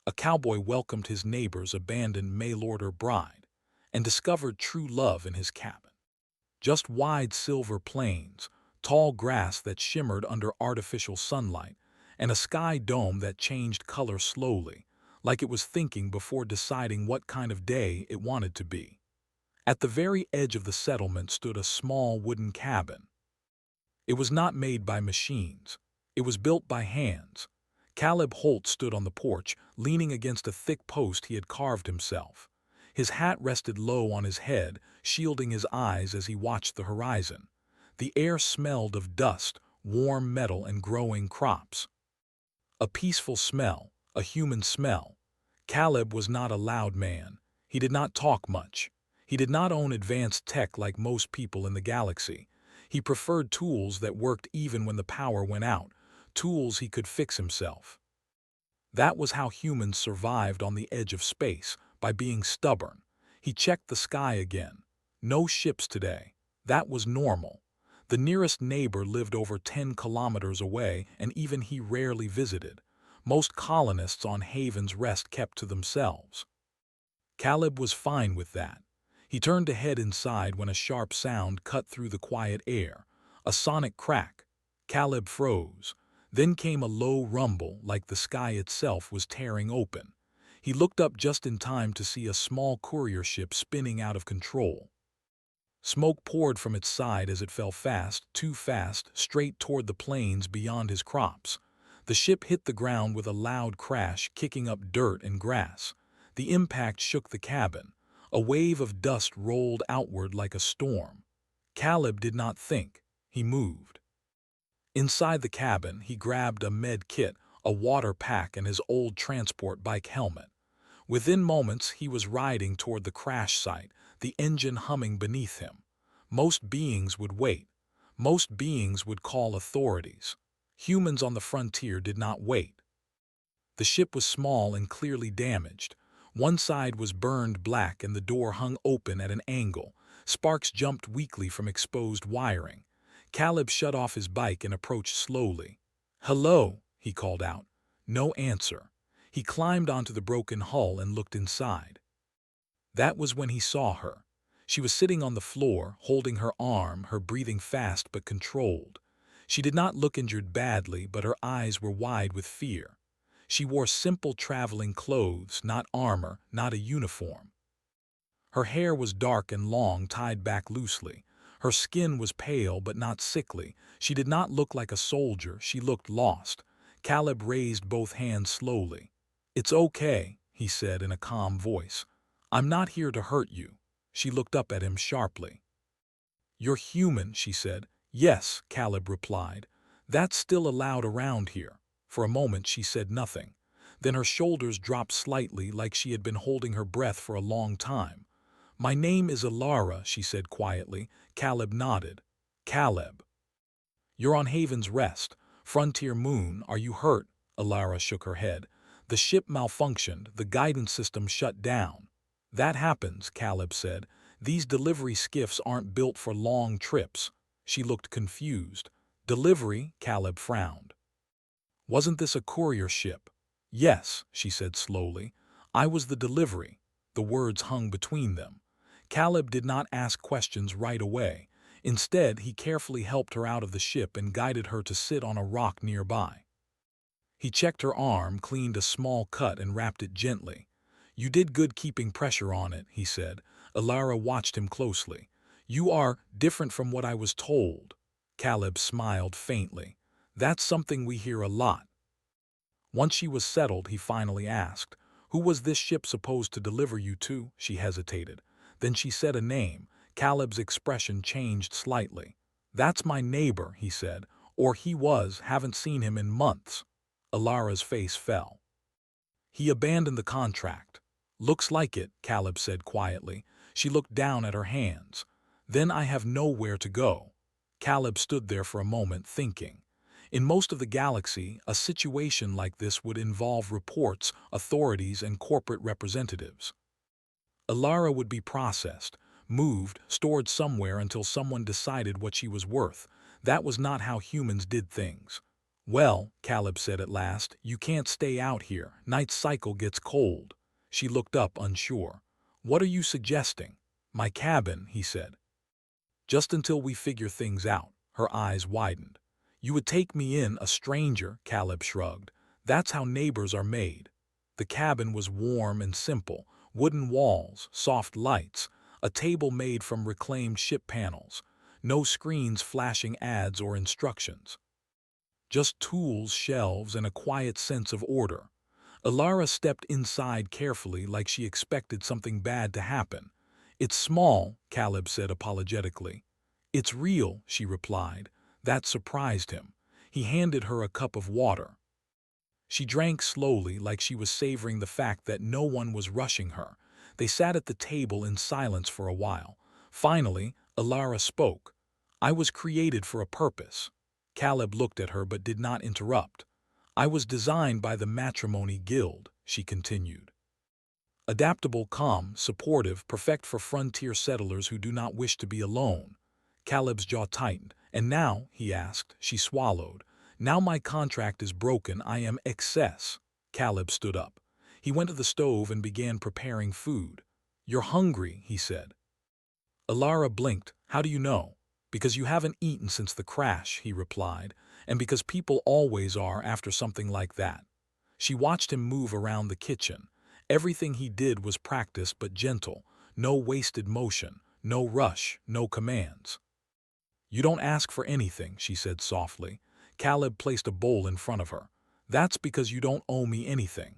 A cowboy welcomed his neighbor's abandoned mail-order bride and discovered true love in his cabin. Just wide silver plains, tall grass that shimmered under artificial sunlight, and a sky dome that changed color slowly, like it was thinking before deciding what kind of day it wanted to be. At the very edge of the settlement stood a small wooden cabin. It was not made by machines. It was built by hands. Caleb Holt stood on the porch, leaning against a thick post he had carved himself. His hat rested low on his head, shielding his eyes as he watched the horizon. The air smelled of dust, warm metal, and growing crops. A peaceful smell, a human smell. Caleb was not a loud man. He did not talk much. He did not own advanced tech like most people in the galaxy. He preferred tools that worked even when the power went out, tools he could fix himself. That was how humans survived on the edge of space, by being stubborn. He checked the sky again. No ships today. That was normal. The nearest neighbor lived over 10 kilometers away, and even he rarely visited. Most colonists on Haven's Rest kept to themselves. Caleb was fine with that. He turned to head inside when a sharp sound cut through the quiet air. A sonic crack. Caleb froze. Then came a low rumble, like the sky itself was tearing open. He looked up just in time to see a small courier ship spinning out of control. Smoke poured from its side as it fell fast, too fast, straight toward the plains beyond his crops. The ship hit the ground with a loud crash, kicking up dirt and grass. The impact shook the cabin. A wave of dust rolled outward like a storm. Caleb did not think. He moved. Inside the cabin, he grabbed a med kit, a water pack, and his old transport bike helmet. Within moments, he was riding toward the crash site, the engine humming beneath him. Most beings would wait. Most beings would call authorities. Humans on the frontier did not wait. The ship was small and clearly damaged. One side was burned black and the door hung open at an angle. Sparks jumped weakly from exposed wiring. Caleb shut off his bike and approached slowly. "Hello," he called out. No answer. He climbed onto the broken hull and looked inside. That was when he saw her. She was sitting on the floor, holding her arm, her breathing fast but controlled. She did not look injured badly, but her eyes were wide with fear. She wore simple traveling clothes, not armor, not a uniform. Her hair was dark and long, tied back loosely. Her skin was pale but not sickly. She did not look like a soldier, she looked lost. Caleb raised both hands slowly. "It's okay," he said in a calm voice. "I'm not here to hurt you." She looked up at him sharply. "You're human," she said. "Yes," Caleb replied. "That's still allowed around here." For a moment she said nothing. Then her shoulders dropped slightly, like she had been holding her breath for a long time. "My name is Alara," she said quietly. Caleb nodded. "Caleb. You're on Haven's Rest. Frontier Moon, are you hurt?" Alara shook her head. "The ship malfunctioned, the guidance system shut down." "That happens," Caleb said. "These delivery skiffs aren't built for long trips." She looked confused. "Delivery?" Caleb frowned. "Wasn't this a courier ship?" "Yes," she said slowly. "I was the delivery." The words hung between them. Caleb did not ask questions right away. Instead, he carefully helped her out of the ship and guided her to sit on a rock nearby. He checked her arm, cleaned a small cut, and wrapped it gently. "You did good keeping pressure on it," he said. Alara watched him closely. "You are different from what I was told." Caleb smiled faintly. "That's something we hear a lot." Once she was settled, he finally asked, "Who was this ship supposed to deliver you to?" She hesitated. Then she said a name. Caleb's expression changed slightly. "That's my neighbor," he said. "Or he was, haven't seen him in months." Alara's face fell. "He abandoned the contract." "Looks like it," Caleb said quietly. She looked down at her hands. "Then I have nowhere to go." Caleb stood there for a moment, thinking. In most of the galaxy, a situation like this would involve reports, authorities, and corporate representatives. Alara would be processed, moved, stored somewhere until someone decided what she was worth. That was not how humans did things. Well, Caleb said at last, you can't stay out here. Night's cycle gets cold. She looked up, unsure. What are you suggesting? My cabin, he said. Just until we figure things out. Her eyes widened. You would take me in, a stranger, Caleb shrugged. That's how neighbors are made. The cabin was warm and simple. Wooden walls, soft lights, a table made from reclaimed ship panels. No screens flashing ads or instructions. Just tools, shelves, and a quiet sense of order. Alara stepped inside carefully like she expected something bad to happen. It's small, Caleb said apologetically. It's real, she replied. That surprised him. He handed her a cup of water. She drank slowly like she was savoring the fact that no one was rushing her. They sat at the table in silence for a while. Finally, Alara spoke. I was created for a purpose. Caleb looked at her but did not interrupt. I was designed by the Matrimony Guild, she continued. Adaptable, calm, supportive, perfect for frontier settlers who do not wish to be alone. Caleb's jaw tightened. And now, he asked, she swallowed. Now my contract is broken, I am excess. Caleb stood up. He went to the stove and began preparing food. You're hungry, he said. Alara blinked. How do you know? Because you haven't eaten since the crash, he replied, and because people always are after something like that. She watched him move around the kitchen. Everything he did was practiced but gentle. No wasted motion, no rush, no commands. You don't ask for anything, she said softly. Caleb placed a bowl in front of her. That's because you don't owe me anything.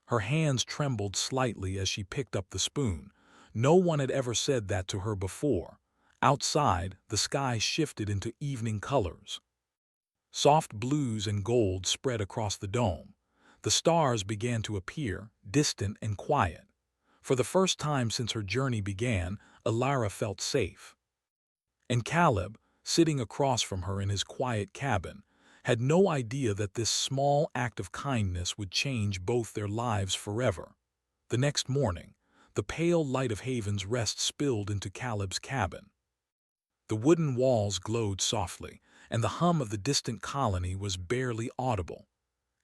Her hands trembled slightly as she picked up the spoon. No one had ever said that to her before. Outside, the sky shifted into evening colors. Soft blues and gold spread across the dome. The stars began to appear, distant and quiet. For the first time since her journey began, Alara felt safe. And Caleb, sitting across from her in his quiet cabin, had no idea that this small act of kindness would change both their lives forever. The next morning, the pale light of Haven's Rest spilled into Caleb's cabin. The wooden walls glowed softly, and the hum of the distant colony was barely audible.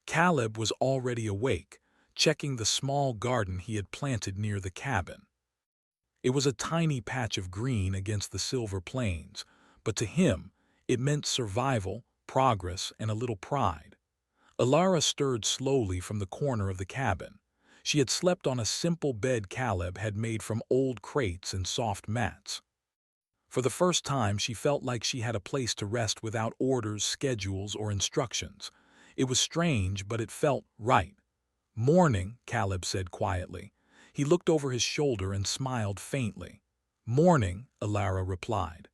Caleb was already awake, checking the small garden he had planted near the cabin. It was a tiny patch of green against the silver plains, but to him, it meant survival, progress, and a little pride. Alara stirred slowly from the corner of the cabin. She had slept on a simple bed Caleb had made from old crates and soft mats. For the first time, she felt like she had a place to rest without orders, schedules, or instructions. It was strange, but it felt right. Morning, Caleb said quietly. He looked over his shoulder and smiled faintly. Morning, Alara replied.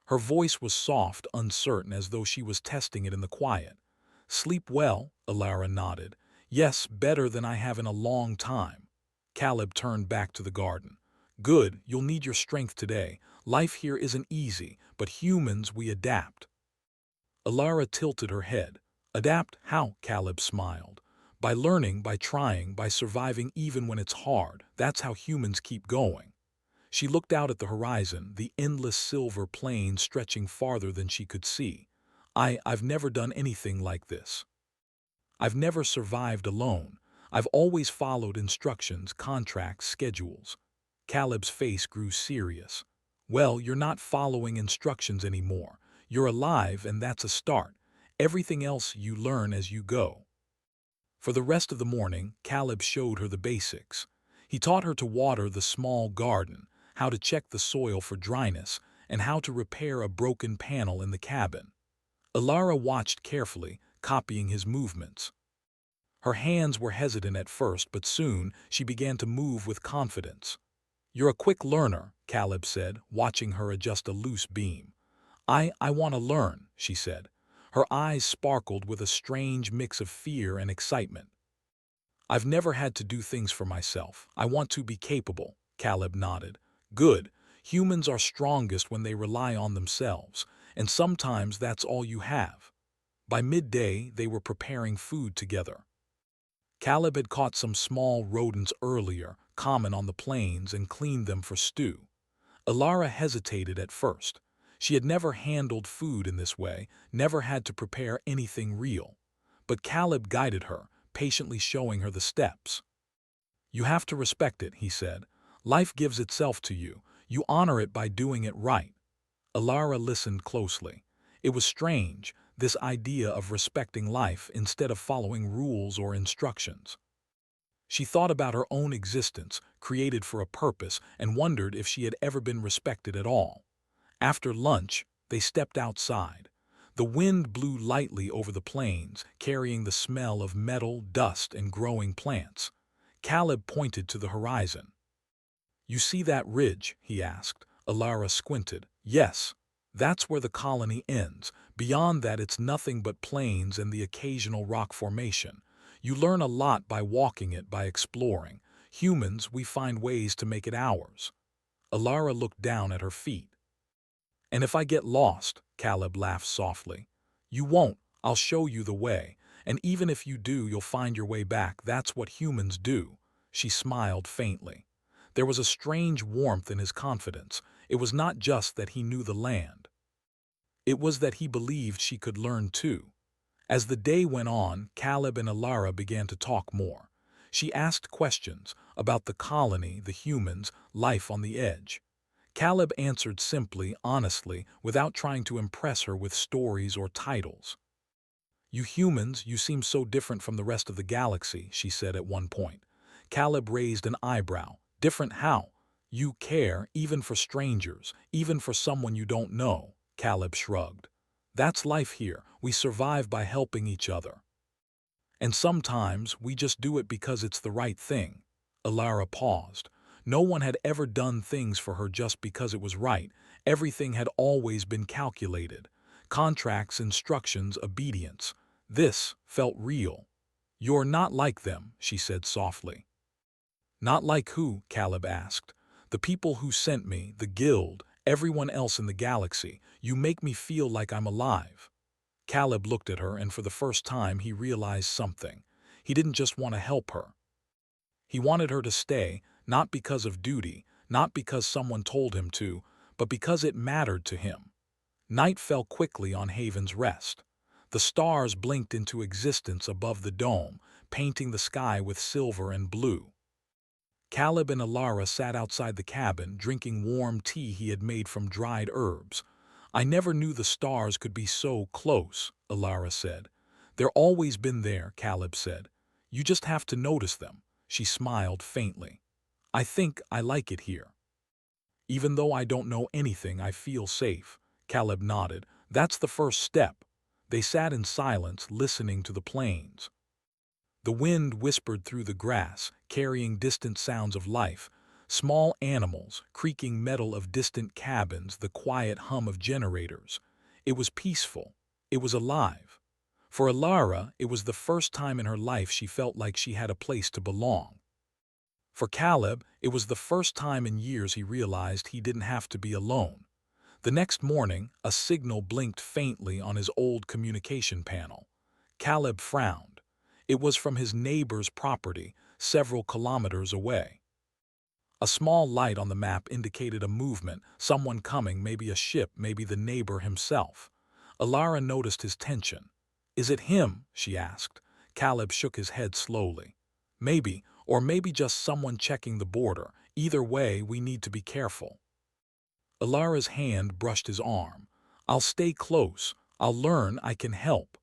Her voice was soft, uncertain, as though she was testing it in the quiet. Sleep well, Alara nodded. Yes, better than I have in a long time. Caleb turned back to the garden. Good, you'll need your strength today. Life here isn't easy, but humans, we adapt. Alara tilted her head. Adapt how? Caleb smiled. By learning, by trying, by surviving even when it's hard. That's how humans keep going. She looked out at the horizon, the endless silver plain stretching farther than she could see. I've never done anything like this. I've never survived alone. I've always followed instructions, contracts, schedules. Caleb's face grew serious. Well, you're not following instructions anymore. You're alive, and that's a start. Everything else you learn as you go. For the rest of the morning, Caleb showed her the basics. He taught her to water the small garden, how to check the soil for dryness, and how to repair a broken panel in the cabin. Alara watched carefully, copying his movements. Her hands were hesitant at first, but soon she began to move with confidence. You're a quick learner, Caleb said, watching her adjust a loose beam. I want to learn, she said. Her eyes sparkled with a strange mix of fear and excitement. I've never had to do things for myself. I want to be capable, Caleb nodded. Good. Humans are strongest when they rely on themselves, and sometimes that's all you have. By midday, they were preparing food together. Caleb had caught some small rodents earlier, common on the plains, and cleaned them for stew. Alara hesitated at first. She had never handled food in this way, never had to prepare anything real. But Caleb guided her, patiently showing her the steps. "You have to respect it," he said. "Life gives itself to you. You honor it by doing it right." Alara listened closely. It was strange, this idea of respecting life instead of following rules or instructions. She thought about her own existence, created for a purpose, and wondered if she had ever been respected at all. After lunch, they stepped outside. The wind blew lightly over the plains, carrying the smell of metal, dust, and growing plants. Caleb pointed to the horizon. "You see that ridge?" he asked. Alara squinted. "Yes. That's where the colony ends. Beyond that it's nothing but plains and the occasional rock formation. You learn a lot by walking it, by exploring. Humans, we find ways to make it ours." Alara looked down at her feet. "And if I get lost," Caleb laughed softly. "You won't. I'll show you the way. And even if you do, you'll find your way back. That's what humans do." She smiled faintly. There was a strange warmth in his confidence. It was not just that he knew the land. It was that he believed she could learn too. As the day went on, Caleb and Alara began to talk more. She asked questions about the colony, the humans, life on the edge. Caleb answered simply, honestly, without trying to impress her with stories or titles. "You humans, you seem so different from the rest of the galaxy," she said at one point. Caleb raised an eyebrow. "Different how?" "You care, even for strangers, even for someone you don't know." Caleb shrugged. "That's life here. We survive by helping each other. And sometimes we just do it because it's the right thing." Alara paused. No one had ever done things for her just because it was right. Everything had always been calculated. Contracts, instructions, obedience. This felt real. "You're not like them," she said softly. "Not like who?" Caleb asked. "The people who sent me, the guild, everyone else in the galaxy. You make me feel like I'm alive." Caleb looked at her, and for the first time he realized something. He didn't just want to help her. He wanted her to stay, not because of duty, not because someone told him to, but because it mattered to him. Night fell quickly on Haven's Rest. The stars blinked into existence above the dome, painting the sky with silver and blue. Caleb and Alara sat outside the cabin, drinking warm tea he had made from dried herbs. "I never knew the stars could be so close," Alara said. "They're always been there," Caleb said. "You just have to notice them." She smiled faintly. "I think I like it here. Even though I don't know anything, I feel safe." Caleb nodded. "That's the first step." They sat in silence, listening to the plains. The wind whispered through the grass, carrying distant sounds of life. Small animals, creaking metal of distant cabins, the quiet hum of generators. It was peaceful. It was alive. For Alara, it was the first time in her life she felt like she had a place to belong. For Caleb, it was the first time in years he realized he didn't have to be alone. The next morning, a signal blinked faintly on his old communication panel. Caleb frowned. It was from his neighbor's property, several kilometers away. A small light on the map indicated a movement, someone coming, maybe a ship, maybe the neighbor himself. Alara noticed his tension. "Is it him?" she asked. Caleb shook his head slowly. "Maybe, or maybe just someone checking the border. Either way, we need to be careful." Alara's hand brushed his arm. "I'll stay close. I'll learn. I can help."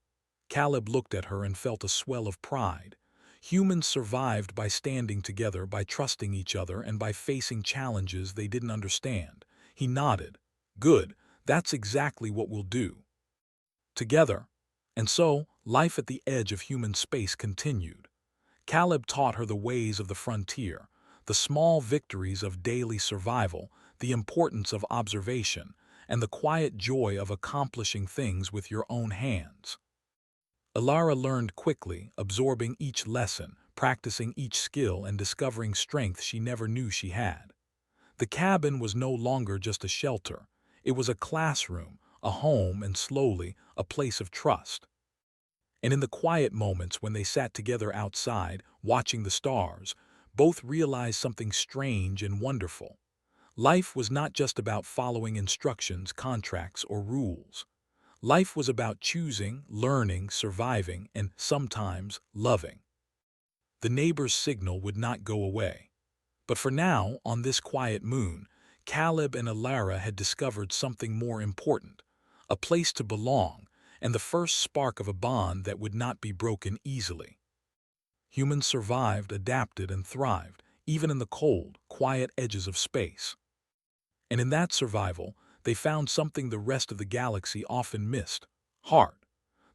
Caleb looked at her and felt a swell of pride. Humans survived by standing together, by trusting each other, and by facing challenges they didn't understand. He nodded. "Good. That's exactly what we'll do. Together." And so, life at the edge of human space continued. Caleb taught her the ways of the frontier, the small victories of daily survival, the importance of observation, and the quiet joy of accomplishing things with your own hands. Alara learned quickly, absorbing each lesson, practicing each skill, and discovering strength she never knew she had. The cabin was no longer just a shelter. It was a classroom, a home, and slowly, a place of trust. And in the quiet moments when they sat together outside, watching the stars, both realized something strange and wonderful. Life was not just about following instructions, contracts, or rules. Life was about choosing, learning, surviving, and sometimes loving. The neighbor's signal would not go away. But for now, on this quiet moon, Caleb and Alara had discovered something more important, a place to belong, and the first spark of a bond that would not be broken easily. Humans survived, adapted, and thrived, even in the cold, quiet edges of space. And in that survival, they found something the rest of the galaxy often missed: heart.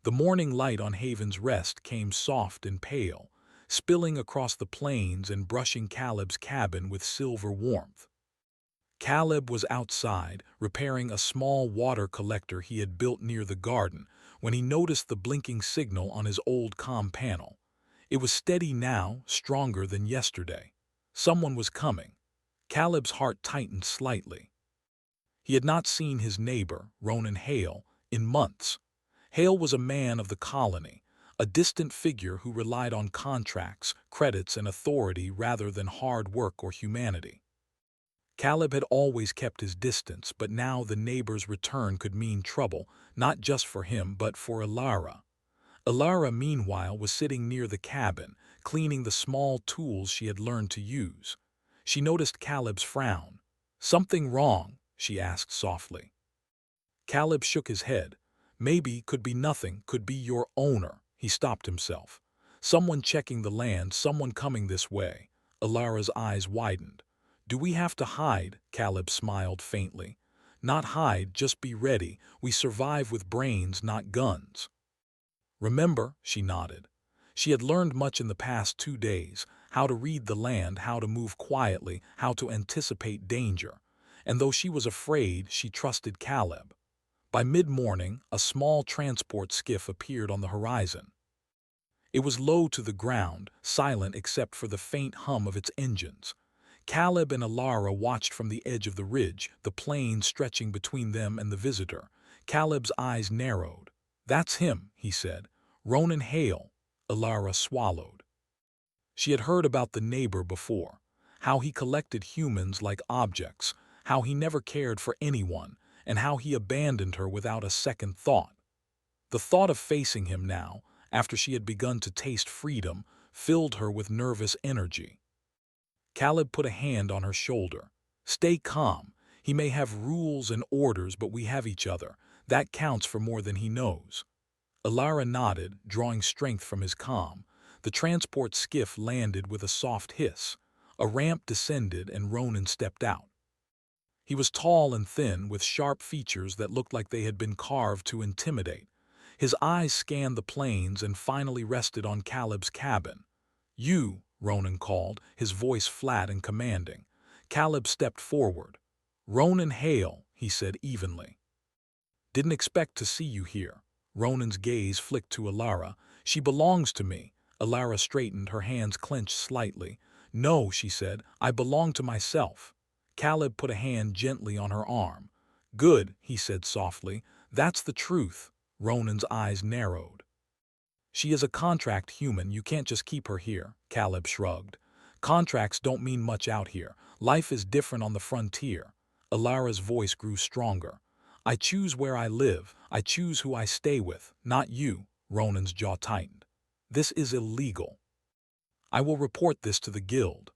The morning light on Haven's Rest came soft and pale, spilling across the plains and brushing Caleb's cabin with silver warmth. Caleb was outside, repairing a small water collector he had built near the garden, when he noticed the blinking signal on his old comm panel. It was steady now, stronger than yesterday. Someone was coming. Caleb's heart tightened slightly. He had not seen his neighbor, Ronan Hale, in months. Hale was a man of the colony, a distant figure who relied on contracts, credits, and authority rather than hard work or humanity. Caleb had always kept his distance, but now the neighbor's return could mean trouble, not just for him but for Alara. Alara, meanwhile, was sitting near the cabin, cleaning the small tools she had learned to use. She noticed Caleb's frown. "Something wrong?" she asked softly. Caleb shook his head. "Maybe, could be nothing, could be your owner." He stopped himself. "Someone checking the land, someone coming this way." Alara's eyes widened. "Do we have to hide?" Caleb smiled faintly. "Not hide, just be ready. We survive with brains, not guns." "Remember," she nodded. She had learned much in the past 2 days, how to read the land, how to move quietly, how to anticipate danger. And though she was afraid, she trusted Caleb. By mid-morning, a small transport skiff appeared on the horizon. It was low to the ground, silent except for the faint hum of its engines. Caleb and Alara watched from the edge of the ridge, the plain stretching between them and the visitor. Caleb's eyes narrowed. "That's him," he said. "Ronan Hale." Alara swallowed. She had heard about the neighbor before, how he collected humans like objects, how he never cared for anyone, and how he abandoned her without a second thought. The thought of facing him now, after she had begun to taste freedom, filled her with nervous energy. Caleb put a hand on her shoulder. "Stay calm. He may have rules and orders, but we have each other. That counts for more than he knows." Alara nodded, drawing strength from his calm. The transport skiff landed with a soft hiss. A ramp descended and Ronan stepped out. He was tall and thin, with sharp features that looked like they had been carved to intimidate. His eyes scanned the plains and finally rested on Caleb's cabin. "You," Ronan called, his voice flat and commanding. Caleb stepped forward. "Ronan Hale," he said evenly. "Didn't expect to see you here." Ronan's gaze flicked to Alara. "She belongs to me." Alara straightened, her hands clenched slightly. "No," she said, "I belong to myself." Caleb put a hand gently on her arm. "Good," he said softly. "That's the truth." Ronan's eyes narrowed. "She is a contract human. You can't just keep her here." Caleb shrugged. "Contracts don't mean much out here. Life is different on the frontier." Alara's voice grew stronger. "I choose where I live. I choose who I stay with, not you." Ronan's jaw tightened. "This is illegal." "I will report this to the guild."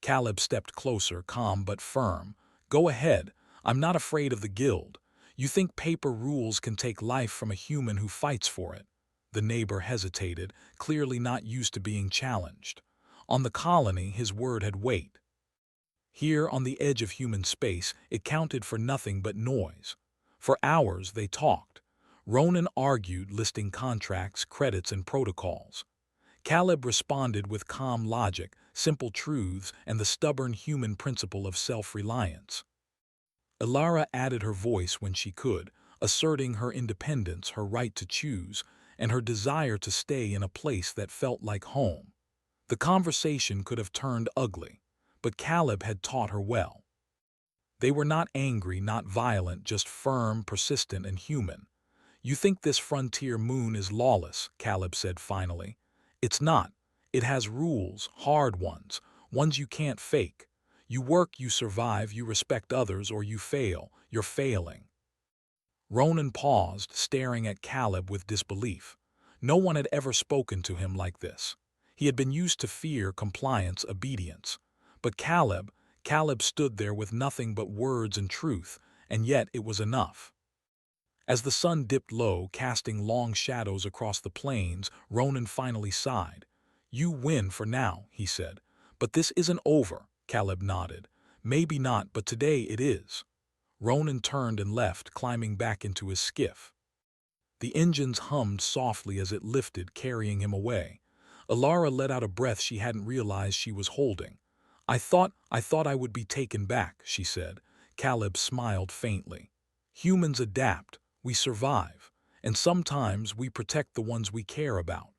Caleb stepped closer, calm but firm. "Go ahead. I'm not afraid of the guild. You think paper rules can take life from a human who fights for it?" The neighbor hesitated, clearly not used to being challenged. On the colony, his word had weight. Here, on the edge of human space, it counted for nothing but noise. For hours they talked. Ronan argued, listing contracts, credits, and protocols. Caleb responded with calm logic, simple truths, and the stubborn human principle of self-reliance. Alara added her voice when she could, asserting her independence, her right to choose, and her desire to stay in a place that felt like home. The conversation could have turned ugly, but Caleb had taught her well. They were not angry, not violent, just firm, persistent, and human. "You think this frontier moon is lawless," Caleb said finally. "It's not. It has rules, hard ones, ones you can't fake. You work, you survive, you respect others, or you fail. You're failing. Ronan paused, staring at Caleb with disbelief. No one had ever spoken to him like this. He had been used to fear, compliance, obedience. But Caleb stood there with nothing but words and truth, and yet it was enough. As the sun dipped low, casting long shadows across the plains, Ronan finally sighed. "You win for now," he said. "But this isn't over," Caleb nodded. "Maybe not, but today it is." Ronan turned and left, climbing back into his skiff. The engines hummed softly as it lifted, carrying him away. Alara let out a breath she hadn't realized she was holding. I thought I would be taken back," she said. Caleb smiled faintly. "Humans adapt, we survive, and sometimes we protect the ones we care about."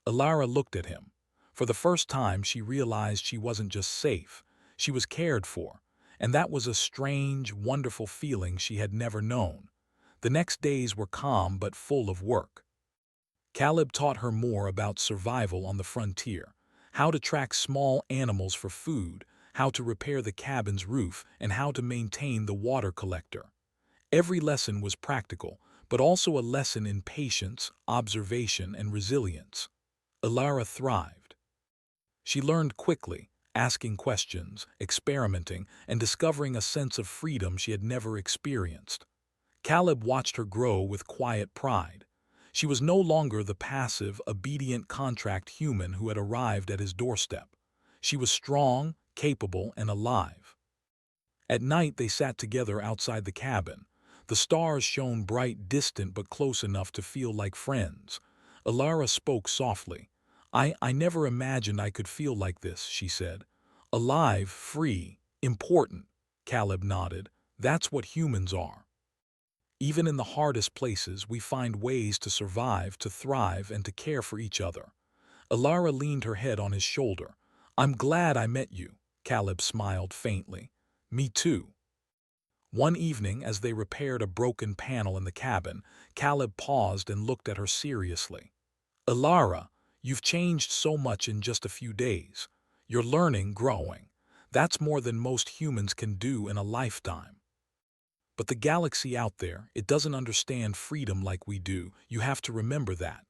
Alara looked at him. For the first time she realized she wasn't just safe, she was cared for, and that was a strange, wonderful feeling she had never known. The next days were calm but full of work. Caleb taught her more about survival on the frontier, how to track small animals for food, how to repair the cabin's roof, and how to maintain the water collector. Every lesson was practical, but also a lesson in patience, observation, and resilience. Alara thrived. She learned quickly, asking questions, experimenting, and discovering a sense of freedom she had never experienced. Caleb watched her grow with quiet pride. She was no longer the passive, obedient contract human who had arrived at his doorstep. She was strong, capable, and alive. At night they sat together outside the cabin. The stars shone bright, distant, but close enough to feel like friends. Alara spoke softly. I never imagined I could feel like this," she said. "Alive, free, important." Caleb nodded. "That's what humans are. Even in the hardest places, we find ways to survive, to thrive, and to care for each other." Alara leaned her head on his shoulder. "I'm glad I met you," Caleb smiled faintly. "Me too." One evening, as they repaired a broken panel in the cabin, Caleb paused and looked at her seriously. "Alara, you've changed so much in just a few days. You're learning, growing. That's more than most humans can do in a lifetime. But the galaxy out there, it doesn't understand freedom like we do. You have to remember that."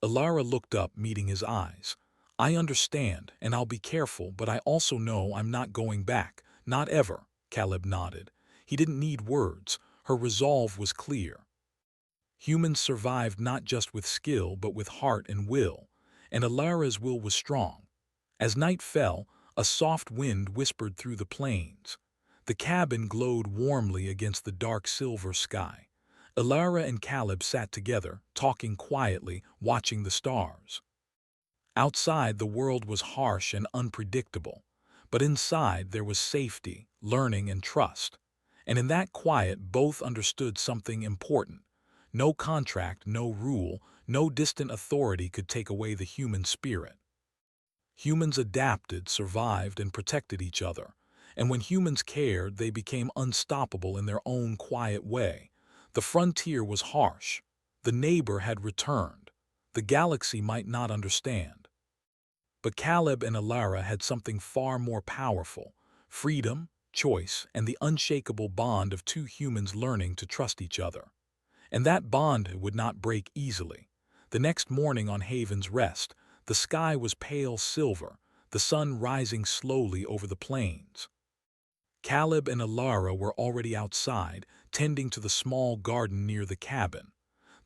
Alara looked up, meeting his eyes. "I understand, and I'll be careful, but I also know I'm not going back. Not ever," Caleb nodded. He didn't need words. Her resolve was clear. Humans survived not just with skill, but with heart and will, and Alara's will was strong. As night fell, a soft wind whispered through the plains. The cabin glowed warmly against the dark silver sky. Alara and Caleb sat together, talking quietly, watching the stars. Outside, the world was harsh and unpredictable, but inside there was safety, learning, and trust. And in that quiet, both understood something important. No contract, no rule, no distant authority could take away the human spirit. Humans adapted, survived, and protected each other. And when humans cared, they became unstoppable in their own quiet way. The frontier was harsh. The neighbor had returned. The galaxy might not understand. But Caleb and Alara had something far more powerful: freedom, choice, and the unshakable bond of two humans learning to trust each other. And that bond would not break easily. The next morning on Haven's Rest, the sky was pale silver, the sun rising slowly over the plains. Caleb and Alara were already outside, tending to the small garden near the cabin.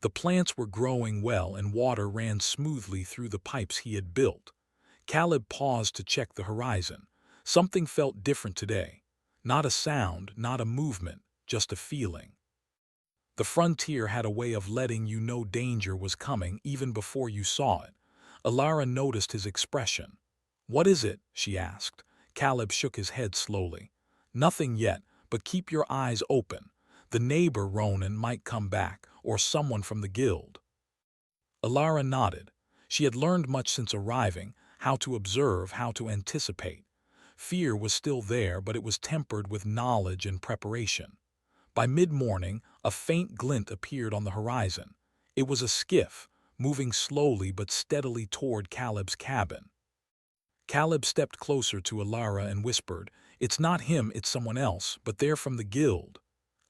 The plants were growing well and water ran smoothly through the pipes he had built. Caleb paused to check the horizon. Something felt different today. Not a sound, not a movement, just a feeling. The frontier had a way of letting you know danger was coming even before you saw it. Alara noticed his expression. "What is it?" she asked. Caleb shook his head slowly. "Nothing yet, but keep your eyes open. The neighbor Ronan might come back, or someone from the guild." Alara nodded. She had learned much since arriving, how to observe, how to anticipate. Fear was still there, but it was tempered with knowledge and preparation. By mid-morning, a faint glint appeared on the horizon. It was a skiff, moving slowly but steadily toward Caleb's cabin. Caleb stepped closer to Alara and whispered, "It's not him, it's someone else, but they're from the guild."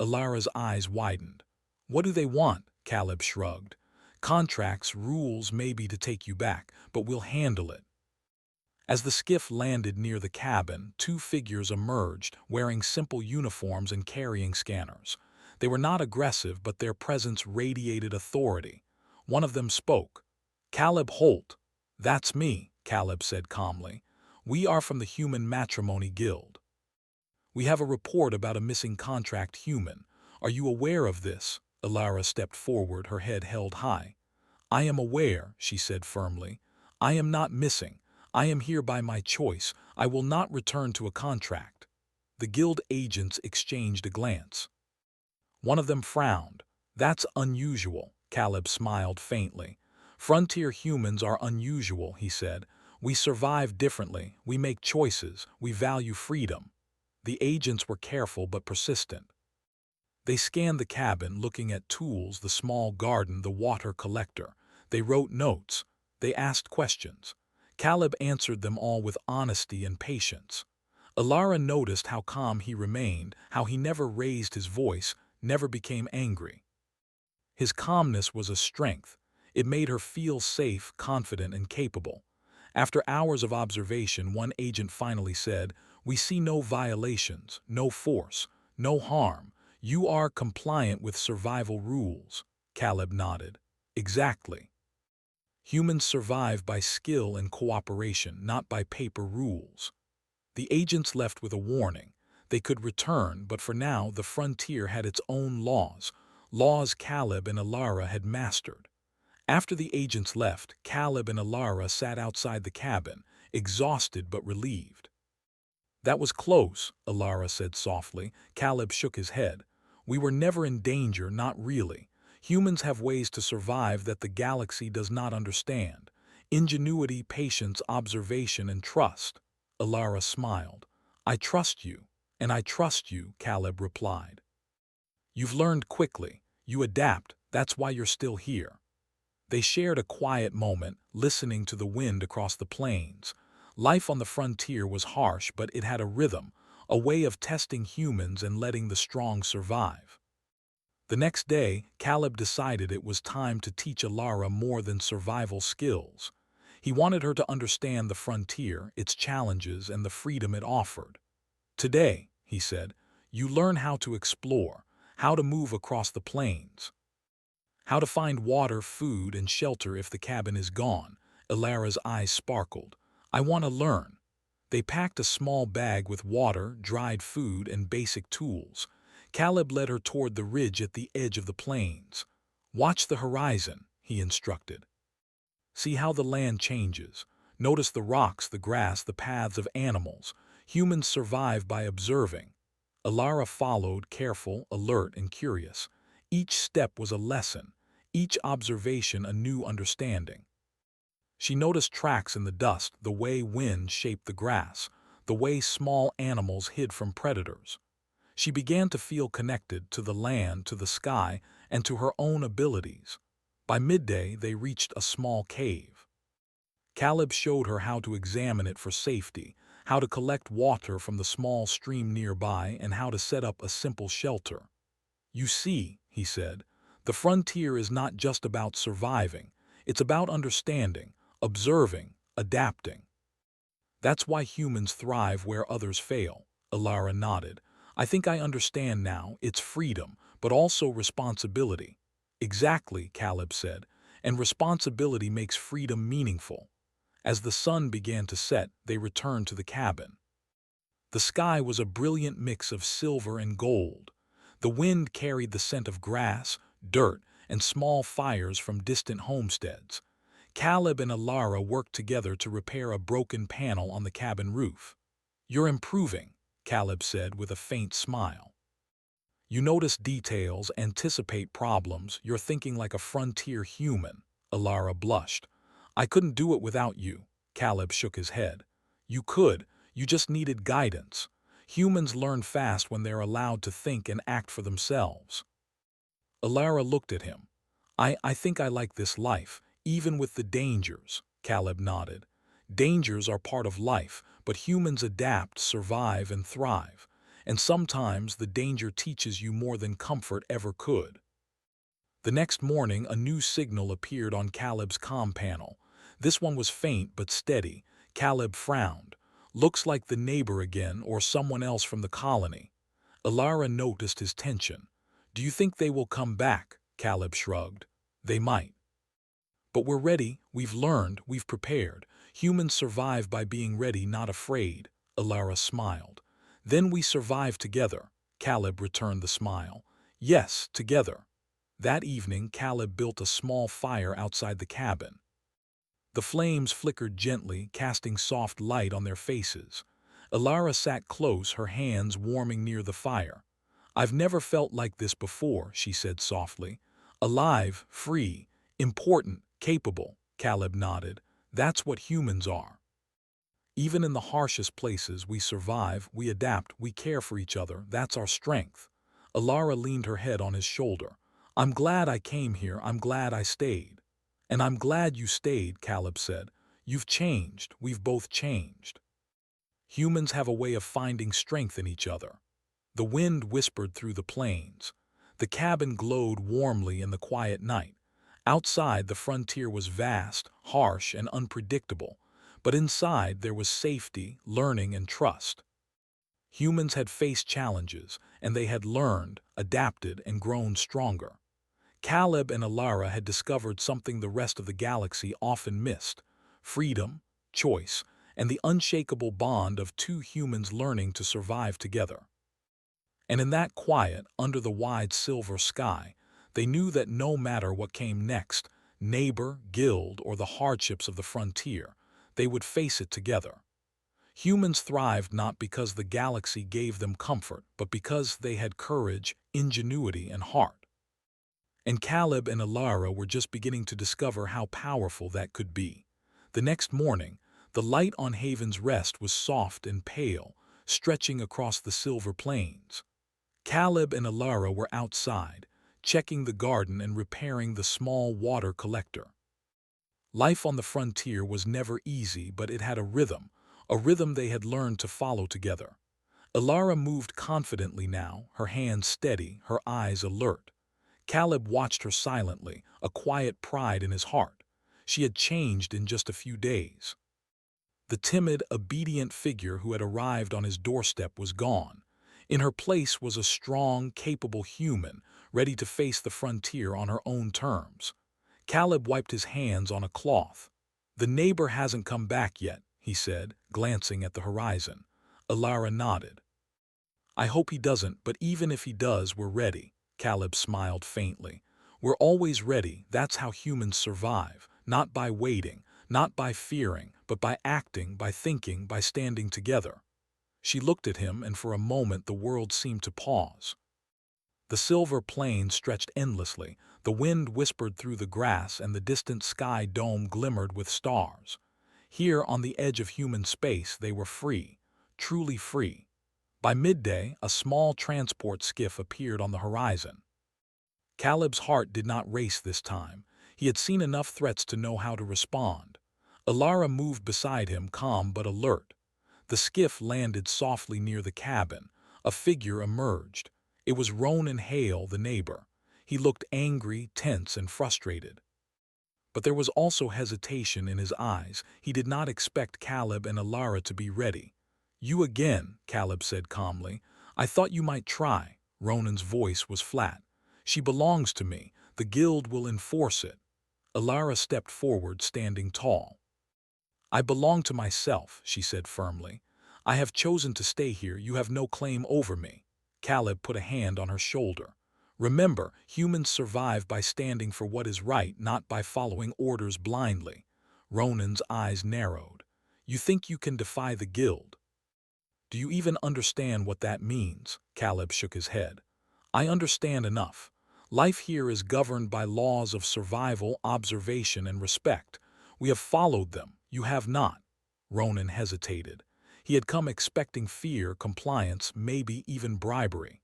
Alara's eyes widened. "What do they want?" Caleb shrugged. "Contracts, rules maybe to take you back, but we'll handle it." As the skiff landed near the cabin, two figures emerged, wearing simple uniforms and carrying scanners. They were not aggressive, but their presence radiated authority. One of them spoke. "Caleb Holt." "That's me," Caleb said calmly. "We are from the Human Matrimony Guild. We have a report about a missing contract human. Are you aware of this?" Alara stepped forward, her head held high. "I am aware," she said firmly. "I am not missing. I am here by my choice. I will not return to a contract." The guild agents exchanged a glance. One of them frowned. "That's unusual," Caleb smiled faintly. "Frontier humans are unusual," he said. "We survive differently, we make choices, we value freedom." The agents were careful but persistent. They scanned the cabin, looking at tools, the small garden, the water collector. They wrote notes. They asked questions. Caleb answered them all with honesty and patience. Alara noticed how calm he remained, how he never raised his voice, never became angry. His calmness was a strength. It made her feel safe, confident, and capable. After hours of observation, one agent finally said, "We see no violations, no force, no harm. You are compliant with survival rules." Caleb nodded. "Exactly. Humans survive by skill and cooperation, not by paper rules." The agents left with a warning. They could return, but for now the frontier had its own laws, laws Caleb and Alara had mastered. After the agents left, Caleb and Alara sat outside the cabin, exhausted but relieved. "That was close," Alara said softly. Caleb shook his head. "We were never in danger, not really. Humans have ways to survive that the galaxy does not understand. Ingenuity, patience, observation, and trust." Alara smiled. "I trust you, and I trust you," Caleb replied. "You've learned quickly. You adapt. That's why you're still here." They shared a quiet moment, listening to the wind across the plains. Life on the frontier was harsh, but it had a rhythm, a way of testing humans and letting the strong survive. The next day, Caleb decided it was time to teach Alara more than survival skills. He wanted her to understand the frontier, its challenges, and the freedom it offered. "Today," he said, "you learn how to explore, how to move across the plains, how to find water, food, and shelter if the cabin is gone." Alara's eyes sparkled. "I want to learn." They packed a small bag with water, dried food, and basic tools. Caleb led her toward the ridge at the edge of the plains. "Watch the horizon," he instructed. "See how the land changes. Notice the rocks, the grass, the paths of animals. Humans survive by observing." Alara followed, careful, alert, and curious. Each step was a lesson, each observation a new understanding. She noticed tracks in the dust, the way wind shaped the grass, the way small animals hid from predators. She began to feel connected to the land, to the sky, and to her own abilities. By midday, they reached a small cave. Caleb showed her how to examine it for safety, how to collect water from the small stream nearby, and how to set up a simple shelter. "You see," he said, "the frontier is not just about surviving. It's about understanding, observing, adapting. That's why humans thrive where others fail." Alara nodded. "I think I understand now. It's freedom, but also responsibility." "Exactly," Caleb said, "and responsibility makes freedom meaningful." As the sun began to set, they returned to the cabin. The sky was a brilliant mix of silver and gold. The wind carried the scent of grass, dirt, and small fires from distant homesteads. Caleb and Alara worked together to repair a broken panel on the cabin roof. "You're improving," Caleb said with a faint smile. "You notice details, anticipate problems, you're thinking like a frontier human." Alara blushed. "I couldn't do it without you." Caleb shook his head. "You could, you just needed guidance. Humans learn fast when they're allowed to think and act for themselves." Alara looked at him. I think I like this life, even with the dangers." Caleb nodded. Dangers are part of life, but humans adapt, survive, and thrive. And sometimes the danger teaches you more than comfort ever could. The next morning, a new signal appeared on Caleb's comm panel. This one was faint but steady. Caleb frowned. Looks like the neighbor again, or someone else from the colony. Alara noticed his tension. Do you think they will come back? Caleb shrugged. They might. But we're ready, we've learned, we've prepared. Humans survive by being ready, not afraid. Alara smiled. Then we survive together. Caleb returned the smile. Yes, together. That evening, Caleb built a small fire outside the cabin. The flames flickered gently, casting soft light on their faces. Alara sat close, her hands warming near the fire. I've never felt like this before, she said softly. Alive, free, important, capable, Caleb nodded. That's what humans are. Even in the harshest places, we survive, we adapt, we care for each other. That's our strength. Alara leaned her head on his shoulder. I'm glad I came here. I'm glad I stayed. And I'm glad you stayed, Caleb said. You've changed. We've both changed. Humans have a way of finding strength in each other. The wind whispered through the plains. The cabin glowed warmly in the quiet night. Outside, the frontier was vast, harsh, and unpredictable, but inside there was safety, learning, and trust. Humans had faced challenges, and they had learned, adapted, and grown stronger. Caleb and Alara had discovered something the rest of the galaxy often missed: freedom, choice, and the unshakable bond of two humans learning to survive together. And in that quiet, under the wide silver sky, they knew that no matter what came next, neighbor, guild, or the hardships of the frontier, they would face it together. Humans thrived not because the galaxy gave them comfort, but because they had courage, ingenuity, and heart. And Caleb and Alara were just beginning to discover how powerful that could be. The next morning, the light on Haven's Rest was soft and pale, stretching across the silver plains. Caleb and Alara were outside, checking the garden and repairing the small water collector. Life on the frontier was never easy, but it had a rhythm they had learned to follow together. Alara moved confidently now, her hands steady, her eyes alert. Caleb watched her silently, a quiet pride in his heart. She had changed in just a few days. The timid, obedient figure who had arrived on his doorstep was gone. In her place was a strong, capable human, ready to face the frontier on her own terms. Caleb wiped his hands on a cloth. The neighbor hasn't come back yet, he said, glancing at the horizon. Alara nodded. I hope he doesn't, but even if he does, we're ready. Caleb smiled faintly. We're always ready. That's how humans survive, not by waiting, not by fearing, but by acting, by thinking, by standing together. She looked at him, and for a moment the world seemed to pause. The silver plains stretched endlessly, the wind whispered through the grass, and the distant sky dome glimmered with stars. Here, on the edge of human space, they were free, truly free. By midday, a small transport skiff appeared on the horizon. Caleb's heart did not race this time. He had seen enough threats to know how to respond. Alara moved beside him, calm but alert. The skiff landed softly near the cabin. A figure emerged. It was Ronan Hale, the neighbor. He looked angry, tense, and frustrated. But there was also hesitation in his eyes. He did not expect Caleb and Alara to be ready. You again, Caleb said calmly. I thought you might try. Ronan's voice was flat. She belongs to me. The guild will enforce it. Alara stepped forward, standing tall. I belong to myself, she said firmly. I have chosen to stay here. You have no claim over me. Caleb put a hand on her shoulder. Remember, humans survive by standing for what is right, not by following orders blindly. Ronan's eyes narrowed. You think you can defy the guild? Do you even understand what that means? Caleb shook his head. I understand enough. Life here is governed by laws of survival, observation, and respect. We have followed them. You have not. Ronan hesitated. He had come expecting fear, compliance, maybe even bribery.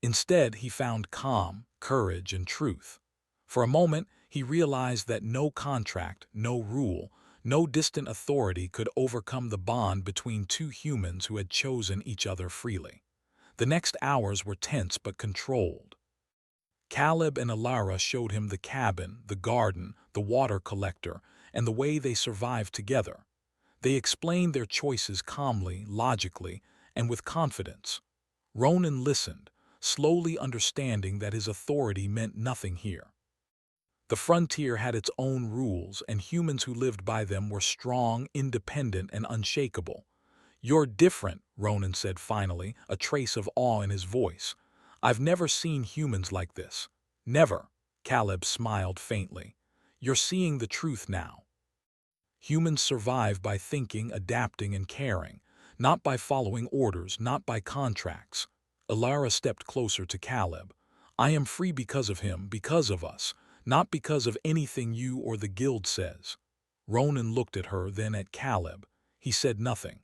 Instead, he found calm, courage, and truth. For a moment, he realized that no contract, no rule, No distant authority could overcome the bond between two humans who had chosen each other freely. The next hours were tense but controlled. Caleb and Alara showed him the cabin, the garden, the water collector, and the way they survived together. They explained their choices calmly, logically, and with confidence. Ronan listened, slowly understanding that his authority meant nothing here. The frontier had its own rules, and humans who lived by them were strong, independent, and unshakable. "You're different," Ronan said finally, a trace of awe in his voice. "I've never seen humans like this." "Never," Caleb smiled faintly. "You're seeing the truth now. Humans survive by thinking, adapting, and caring, not by following orders, not by contracts." Alara stepped closer to Caleb. "I am free because of him, because of us, not because of anything you or the guild says." Ronan looked at her, then at Caleb. He said nothing.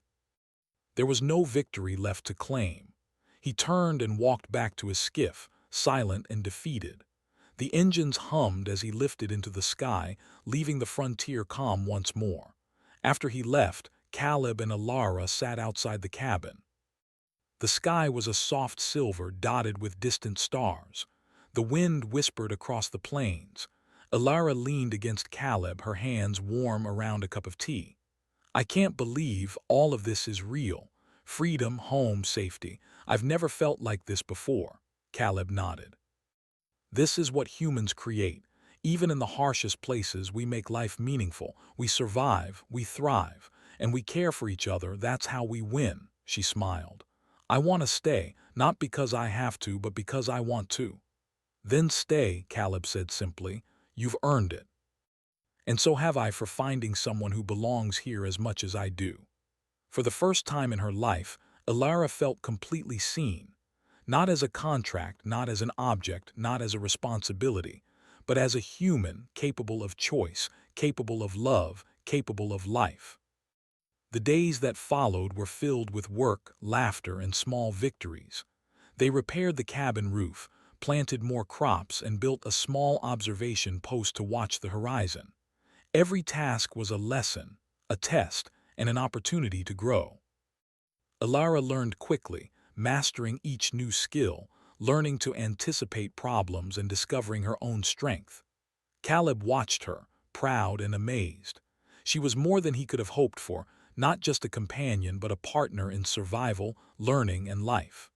There was no victory left to claim. He turned and walked back to his skiff, silent and defeated. The engines hummed as he lifted into the sky, leaving the frontier calm once more. After he left, Caleb and Alara sat outside the cabin. The sky was a soft silver dotted with distant stars. The wind whispered across the plains. Alara leaned against Caleb, her hands warm around a cup of tea. "I can't believe all of this is real. Freedom, home, safety. I've never felt like this before." Caleb nodded. "This is what humans create. Even in the harshest places, we make life meaningful. We survive, we thrive, and we care for each other. That's how we win," she smiled. "I want to stay, not because I have to, but because I want to." "Then stay," Caleb said simply. "You've earned it. And so have I for finding someone who belongs here as much as I do." For the first time in her life, Alara felt completely seen. Not as a contract, not as an object, not as a responsibility, but as a human capable of choice, capable of love, capable of life. The days that followed were filled with work, laughter, and small victories. They repaired the cabin roof, planted more crops, and built a small observation post to watch the horizon. Every task was a lesson, a test, and an opportunity to grow. Alara learned quickly, mastering each new skill, learning to anticipate problems and discovering her own strength. Caleb watched her, proud and amazed. She was more than he could have hoped for, not just a companion but a partner in survival, learning, and life.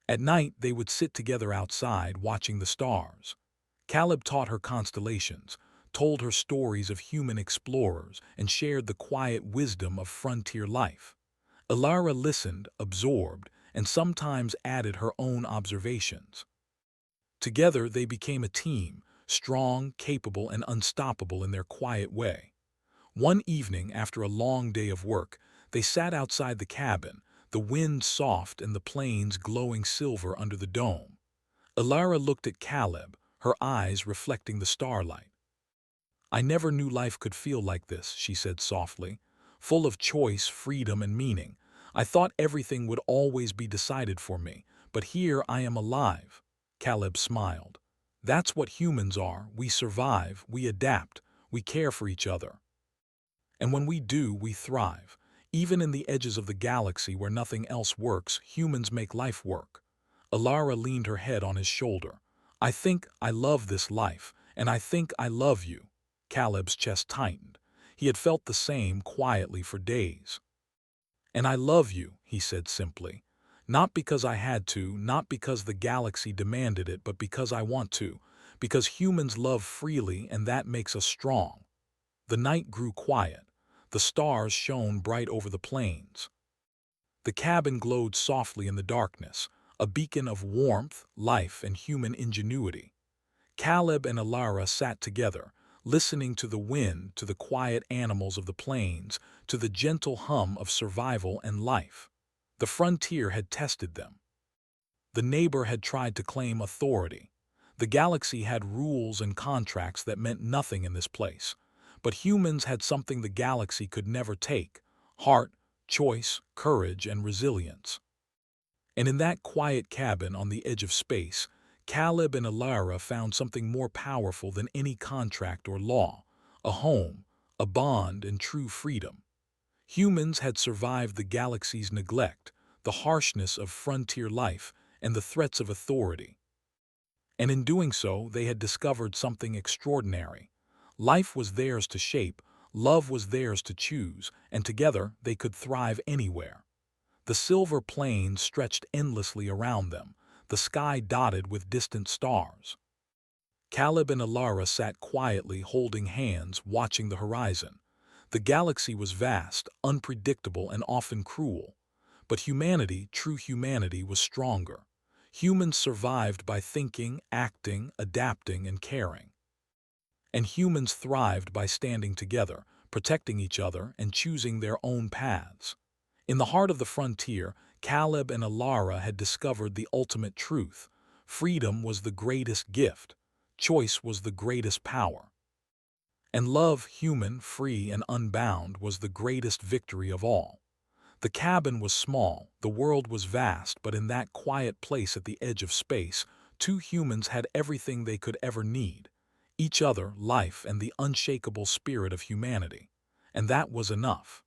At night, they would sit together outside, watching the stars. Caleb taught her constellations, told her stories of human explorers, and shared the quiet wisdom of frontier life. Alara listened, absorbed, and sometimes added her own observations. Together, they became a team, strong, capable, and unstoppable in their quiet way. One evening, after a long day of work, they sat outside the cabin, the wind soft and the plains glowing silver under the dome. Alara looked at Caleb, her eyes reflecting the starlight. "I never knew life could feel like this," she said softly, "full of choice, freedom, and meaning. I thought everything would always be decided for me, but here I am alive." Caleb smiled. "That's what humans are. We survive, we adapt, we care for each other. And when we do, we thrive. Even in the edges of the galaxy where nothing else works, humans make life work." Alara leaned her head on his shoulder. "I think I love this life, and I think I love you." Caleb's chest tightened. He had felt the same quietly for days. "And I love you," he said simply. "Not because I had to, not because the galaxy demanded it, but because I want to. Because humans love freely, and that makes us strong." The night grew quiet. The stars shone bright over the plains. The cabin glowed softly in the darkness, a beacon of warmth, life, and human ingenuity. Caleb and Alara sat together, listening to the wind, to the quiet animals of the plains, to the gentle hum of survival and life. The frontier had tested them. The neighbor had tried to claim authority. The galaxy had rules and contracts that meant nothing in this place. But humans had something the galaxy could never take: heart, choice, courage, and resilience. And in that quiet cabin on the edge of space, Caleb and Alara found something more powerful than any contract or law: a home, a bond and true freedom. Humans had survived the galaxy's neglect, the harshness of frontier life, and the threats of authority. And in doing so, they had discovered something extraordinary. Life was theirs to shape, love was theirs to choose, and together they could thrive anywhere. The silver plains stretched endlessly around them, the sky dotted with distant stars. Caleb and Alara sat quietly holding hands, watching the horizon. The galaxy was vast, unpredictable, and often cruel. But humanity, true humanity, was stronger. Humans survived by thinking, acting, adapting, and caring. And humans thrived by standing together, protecting each other, and choosing their own paths. In the heart of the frontier, Caleb and Alara had discovered the ultimate truth. Freedom was the greatest gift. Choice was the greatest power. And love, human, free, and unbound, was the greatest victory of all. The cabin was small, the world was vast, but in that quiet place at the edge of space, two humans had everything they could ever need. Each other, life, and the unshakable spirit of humanity. And that was enough.